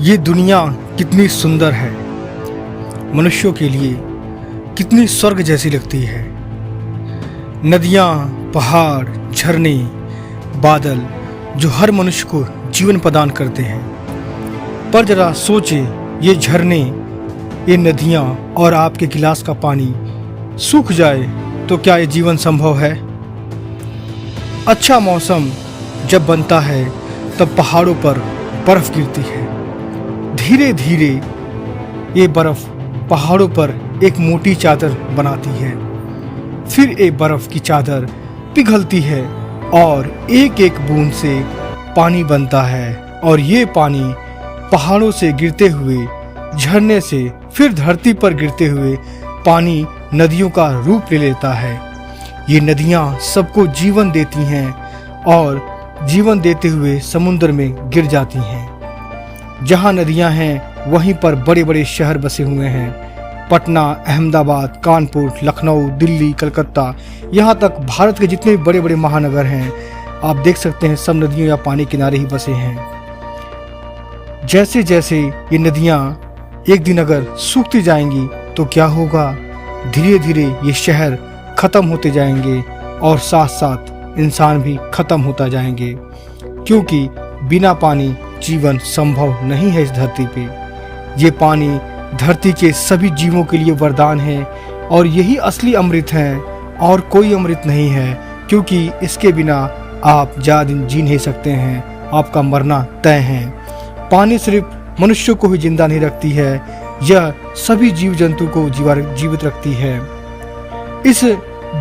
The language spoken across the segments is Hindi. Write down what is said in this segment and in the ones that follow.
ये दुनिया कितनी सुंदर है, मनुष्यों के लिए कितनी स्वर्ग जैसी लगती है। नदियाँ, पहाड़, झरने, बादल जो हर मनुष्य को जीवन प्रदान करते हैं। पर जरा सोचे, ये झरने, ये नदियाँ और आपके गिलास का पानी सूख जाए तो क्या ये जीवन संभव है? अच्छा मौसम जब बनता है तब पहाड़ों पर बर्फ गिरती है। धीरे धीरे ये बर्फ पहाड़ों पर एक मोटी चादर बनाती है। फिर ये बर्फ की चादर पिघलती है और एक एक बूंद से पानी बनता है, और ये पानी पहाड़ों से गिरते हुए झरने से फिर धरती पर गिरते हुए पानी नदियों का रूप ले लेता है। ये नदियाँ सबको जीवन देती हैं और जीवन देते हुए समुद्र में गिर जाती हैं। जहाँ नदियाँ हैं वहीं पर बड़े बड़े शहर बसे हुए हैं। पटना, अहमदाबाद, कानपुर, लखनऊ, दिल्ली, कलकत्ता, यहाँ तक भारत के जितने भी बड़े बड़े महानगर हैं, आप देख सकते हैं सब नदियों या पानी किनारे ही बसे हैं। जैसे जैसे ये नदियाँ एक दिन अगर सूखती जाएंगी तो क्या होगा? धीरे धीरे ये शहर खत्म होते जाएंगे और साथ साथ इंसान भी खत्म होता जाएंगे, क्योंकि बिना पानी जीवन संभव नहीं है इस धरती पे। ये पानी धरती के सभी जीवों के लिए वरदान है और यही असली अमृत है, और कोई अमृत नहीं है, क्योंकि इसके बिना आप ज़्यादा दिन जी नहीं सकते हैं, आपका मरना तय है। पानी सिर्फ मनुष्यों को ही जिंदा नहीं रखती है, यह सभी जीव जंतु को जीवित रखती है। इस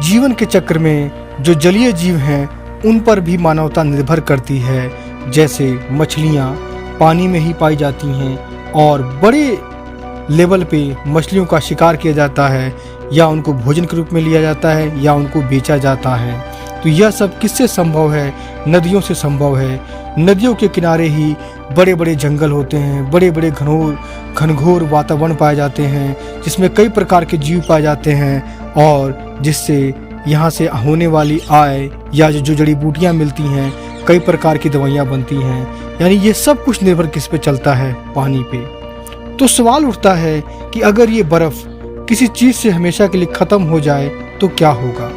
जीवन के चक्र में जो जलीय जीव हैं उन पर भी मानवता निर्भर करती है। जैसे मछलियाँ पानी में ही पाई जाती हैं और बड़े लेवल पे मछलियों का शिकार किया जाता है, या उनको भोजन के रूप में लिया जाता है या उनको बेचा जाता है। तो यह सब किससे संभव है? नदियों से संभव है। नदियों के किनारे ही बड़े बड़े जंगल होते हैं, बड़े बड़े घनघोर वातावरण पाए जाते हैं, जिसमें कई प्रकार के जीव पाए जाते हैं, और जिससे यहाँ से होने वाली आय या जो जड़ी बूटियाँ मिलती हैं, कई प्रकार की दवाइयाँ बनती हैं। यानी ये सब कुछ निर्भर किस पे चलता है? पानी पे। तो सवाल उठता है कि अगर ये बर्फ किसी चीज़ से हमेशा के लिए ख़त्म हो जाए तो क्या होगा?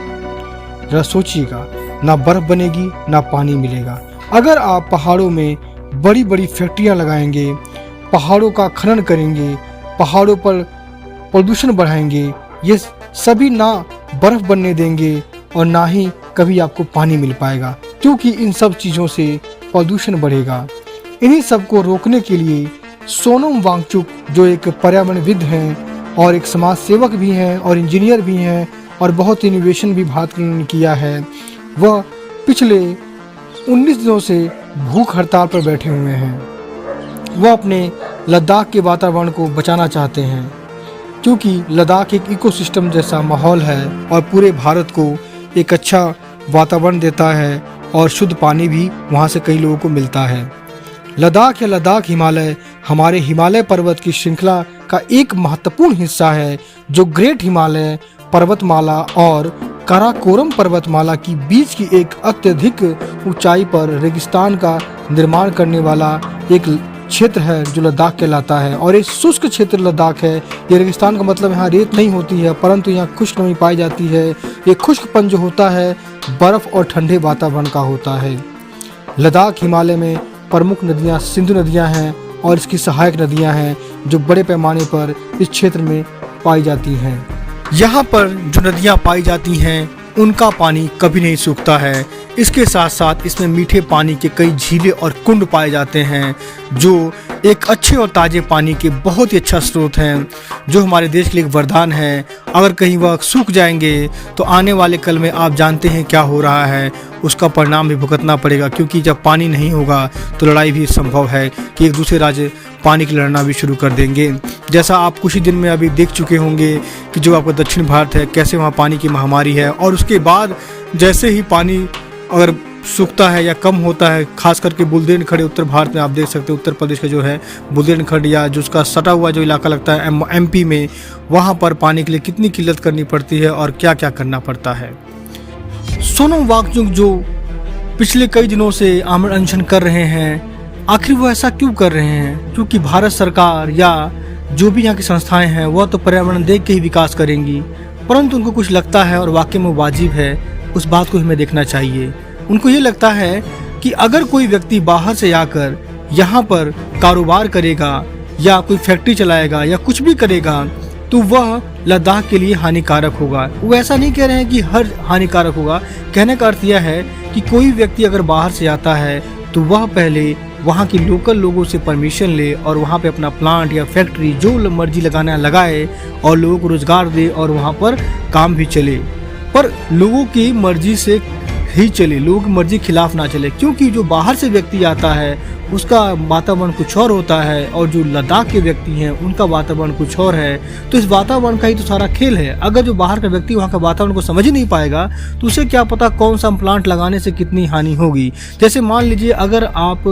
जरा सोचिएगा, ना बर्फ बनेगी ना पानी मिलेगा। अगर आप पहाड़ों में बड़ी बड़ी फैक्ट्रियाँ लगाएंगे, पहाड़ों का खनन करेंगे, पहाड़ों पर प्रदूषण बढ़ाएंगे, ये सभी ना बर्फ बनने देंगे और ना ही कभी आपको पानी मिल पाएगा, क्योंकि इन सब चीज़ों से प्रदूषण बढ़ेगा। इन्हीं सब को रोकने के लिए सोनम वांगचुक, जो एक पर्यावरणविद हैं और एक समाज सेवक भी हैं और इंजीनियर भी हैं और बहुत इनोवेशन भी भारत ने किया है, वह पिछले 19 दिनों से भूख हड़ताल पर बैठे हुए हैं। वह अपने लद्दाख के वातावरण को बचाना चाहते हैं, क्योंकि लद्दाख एक इकोसिस्टम जैसा माहौल है और पूरे भारत को एक अच्छा वातावरण देता है और शुद्ध पानी भी वहाँ से कई लोगों को मिलता है। लद्दाख या लद्दाख हिमालय हमारे हिमालय पर्वत की श्रृंखला का एक महत्वपूर्ण हिस्सा है, जो ग्रेट हिमालय पर्वतमाला और काराकोरम पर्वतमाला की बीच की एक अत्यधिक ऊंचाई पर रेगिस्तान का निर्माण करने वाला एक क्षेत्र है जो लद्दाख कहलाता है। और ये शुष्क क्षेत्र लद्दाख है। ये रेगिस्तान का मतलब यहाँ रेत नहीं होती है, परंतु यहाँ खुश्क नमी पाई जाती है। ये खुश्कपन जो होता है बर्फ और ठंडे वातावरण का होता है। लद्दाख हिमालय में प्रमुख नदियाँ सिंधु नदियाँ हैं और इसकी सहायक नदियाँ हैं, जो बड़े पैमाने पर इस क्षेत्र में पाई जाती हैं। यहाँ पर जो नदियाँ पाई जाती हैं उनका पानी कभी नहीं सूखता है। इसके साथ साथ इसमें मीठे पानी के कई झीलें और कुंड पाए जाते हैं, जो एक अच्छे और ताज़े पानी के बहुत ही अच्छा स्रोत हैं, जो हमारे देश के लिए एक वरदान है। अगर कहीं वह सूख जाएंगे तो आने वाले कल में आप जानते हैं क्या हो रहा है, उसका परिणाम भी भुगतना पड़ेगा, क्योंकि जब पानी नहीं होगा तो लड़ाई भी संभव है कि एक दूसरे राज्य पानी की लड़ना भी शुरू कर देंगे। जैसा आप कुछ ही दिन में अभी देख चुके होंगे कि जो आपका दक्षिण भारत है, कैसे वहाँ पानी की महामारी है, और उसके बाद जैसे ही पानी अगर सूखता है या कम होता है, खास करके बुंदेलखंड उत्तर भारत में आप देख सकते हैं, उत्तर प्रदेश का जो है बुंदेलखंड या जो उसका सटा हुआ जो इलाका लगता है एमपी में, वहाँ पर पानी के लिए कितनी किल्लत करनी पड़ती है और क्या क्या करना पड़ता है। सोनम वांगचुक जो पिछले कई दिनों से आमरण अनशन कर रहे हैं, आखिर वो ऐसा क्यों कर रहे हैं? क्योंकि भारत सरकार या जो भी यहाँ की संस्थाएं हैं वह तो पर्यावरण देख के ही विकास करेंगी, परंतु उनको कुछ लगता है और वाकई में वाजिब है, उस बात को हमें देखना चाहिए। उनको ये लगता है कि अगर कोई व्यक्ति बाहर से आकर यहाँ पर कारोबार करेगा या कोई फैक्ट्री चलाएगा या कुछ भी करेगा तो वह लद्दाख के लिए हानिकारक होगा। वो ऐसा नहीं कह रहे हैं कि हर हानिकारक होगा, कहने का अर्थ यह है कि कोई व्यक्ति अगर बाहर से आता है तो वह पहले वहाँ के लोकल लोगों से परमिशन ले और वहाँ पे अपना प्लांट या फैक्ट्री जो मर्जी लगाना लगाए और लोगों को रोजगार दे और वहाँ पर काम भी चले, पर लोगों की मर्जी से ही चले, लोगों की मर्जी खिलाफ ना चले। क्योंकि जो बाहर से व्यक्ति आता है उसका वातावरण कुछ और होता है और जो लद्दाख के व्यक्ति हैं उनका वातावरण कुछ और है। तो इस वातावरण का ही तो सारा खेल है। अगर जो बाहर का व्यक्ति वहाँ का वातावरण को समझ ही नहीं पाएगा तो उसे क्या पता कौन सा प्लांट लगाने से कितनी हानि होगी। जैसे मान लीजिए अगर आप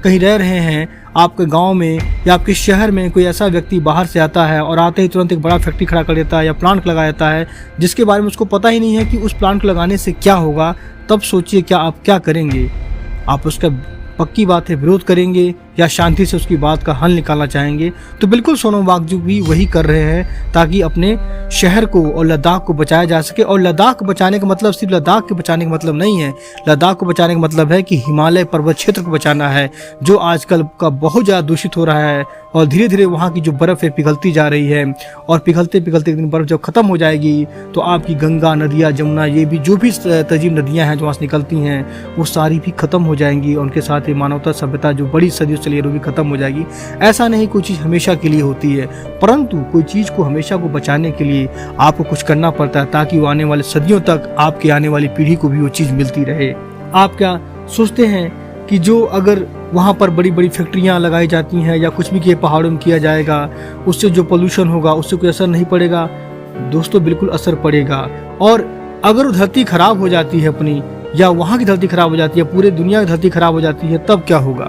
कहीं रह रहे हैं, आपके गांव में या आपके शहर में कोई ऐसा व्यक्ति बाहर से आता है और आते ही तुरंत एक बड़ा फैक्ट्री खड़ा कर देता है या प्लांट लगा देता है जिसके बारे में उसको पता ही नहीं है कि उस प्लांट को लगाने से क्या होगा, तब सोचिए क्या आप क्या करेंगे? आप उसका पक्की बात है विरोध करेंगे या शांति से उसकी बात का हल निकालना चाहेंगे? तो बिल्कुल सोनम वांगचुक भी वही कर रहे हैं ताकि अपने शहर को और लद्दाख को बचाया जा सके। और लद्दाख को बचाने का मतलब सिर्फ लद्दाख के बचाने का मतलब नहीं है। लद्दाख को बचाने का मतलब है कि हिमालय पर्वत क्षेत्र को बचाना है जो आजकल का बहुत ज़्यादा दूषित हो रहा है और धीरे धीरे वहाँ की जो बर्फ़ है पिघलती जा रही है और पिघलते पिघलते एक दिन बर्फ़ जब ख़त्म हो जाएगी तो आपकी गंगा नदियाँ, जमुना, ये भी जो भी तजीब नदियाँ हैं जो वहाँ से निकलती हैं वो सारी भी ख़त्म हो जाएंगी और उनके साथ ही मानवता सभ्यता जो बड़ी सदियों चली वो भी ख़त्म हो जाएगी। ऐसा नहीं कोई चीज़ हमेशा के लिए होती है, परंतु कोई चीज़ को हमेशा को बचाने के लिए आपको कुछ करना पड़ता है ताकि वो आने वाले सदियों तक आपके आने वाली पीढ़ी को भी वो चीज़ मिलती रहे। आप क्या सोचते हैं कि जो अगर वहाँ पर बड़ी बड़ी फैक्ट्रियाँ लगाई जाती हैं या कुछ भी किए पहाड़ों में किया जाएगा उससे जो पोल्यूशन होगा उससे कोई असर नहीं पड़ेगा? दोस्तों बिल्कुल असर पड़ेगा। और अगर धरती खराब हो जाती है अपनी या वहाँ की धरती खराब हो जाती है, पूरे दुनिया की धरती खराब हो जाती है, तब क्या होगा?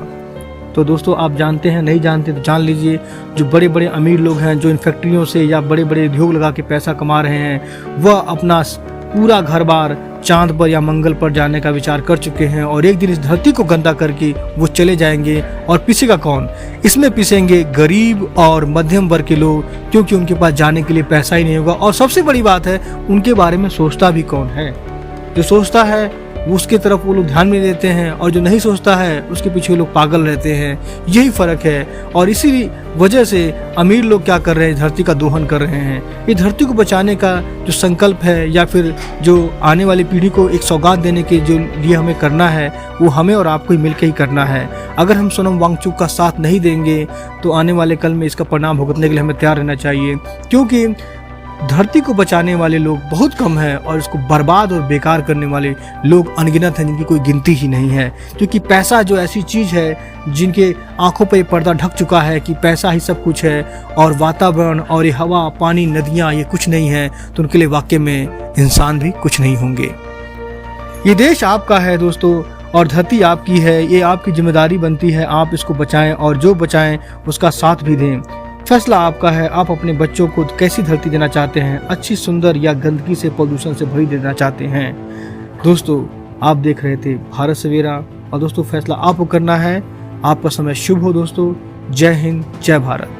तो दोस्तों आप जानते हैं, नहीं जानते तो जान लीजिए। जो बड़े बड़े अमीर लोग हैं जो इन फैक्ट्रियों से या बड़े बड़े उद्योग लगा के पैसा कमा रहे हैं वह अपना पूरा घर बार चांद पर या मंगल पर जाने का विचार कर चुके हैं और एक दिन इस धरती को गंदा करके वो चले जाएंगे। और पिसेगा कौन? इसमें पिसेंगे गरीब और मध्यम वर्ग के लोग, क्योंकि उनके पास जाने के लिए पैसा ही नहीं होगा। और सबसे बड़ी बात है उनके बारे में सोचता भी कौन है? जो सोचता है वो उसके तरफ वो लोग ध्यान में देते हैं और जो नहीं सोचता है उसके पीछे लोग पागल रहते हैं। यही फ़र्क है और इसी वजह से अमीर लोग क्या कर रहे हैं, धरती का दोहन कर रहे हैं। ये धरती को बचाने का जो संकल्प है या फिर जो आने वाली पीढ़ी को एक सौगात देने के जो लिए हमें करना है वो हमें और आपको ही मिलकर ही करना है। अगर हम सोनम वांगचुक का साथ नहीं देंगे तो आने वाले कल में इसका परिणाम भुगतने के लिए हमें तैयार रहना चाहिए, क्योंकि धरती को बचाने वाले लोग बहुत कम हैं और इसको बर्बाद और बेकार करने वाले लोग अनगिनत हैं जिनकी कोई गिनती ही नहीं है। क्योंकि पैसा जो ऐसी चीज़ है जिनके आंखों पर पर्दा ढक चुका है कि पैसा ही सब कुछ है और वातावरण और ये हवा, पानी, नदियाँ ये कुछ नहीं है, तो उनके लिए वाकई में इंसान भी कुछ नहीं होंगे। ये देश आपका है दोस्तों और धरती आपकी है, ये आपकी जिम्मेदारी बनती है आप इसको बचाएं और जो बचाएं उसका साथ भी दें। फैसला आपका है, आप अपने बच्चों को कैसी धरती देना चाहते हैं, अच्छी, सुंदर या गंदगी से, पोल्यूशन से भरी देना चाहते हैं। दोस्तों आप देख रहे थे भारत सवेरा और दोस्तों फैसला आपको करना है। आपका समय शुभ हो दोस्तों। जय हिंद, जय भारत।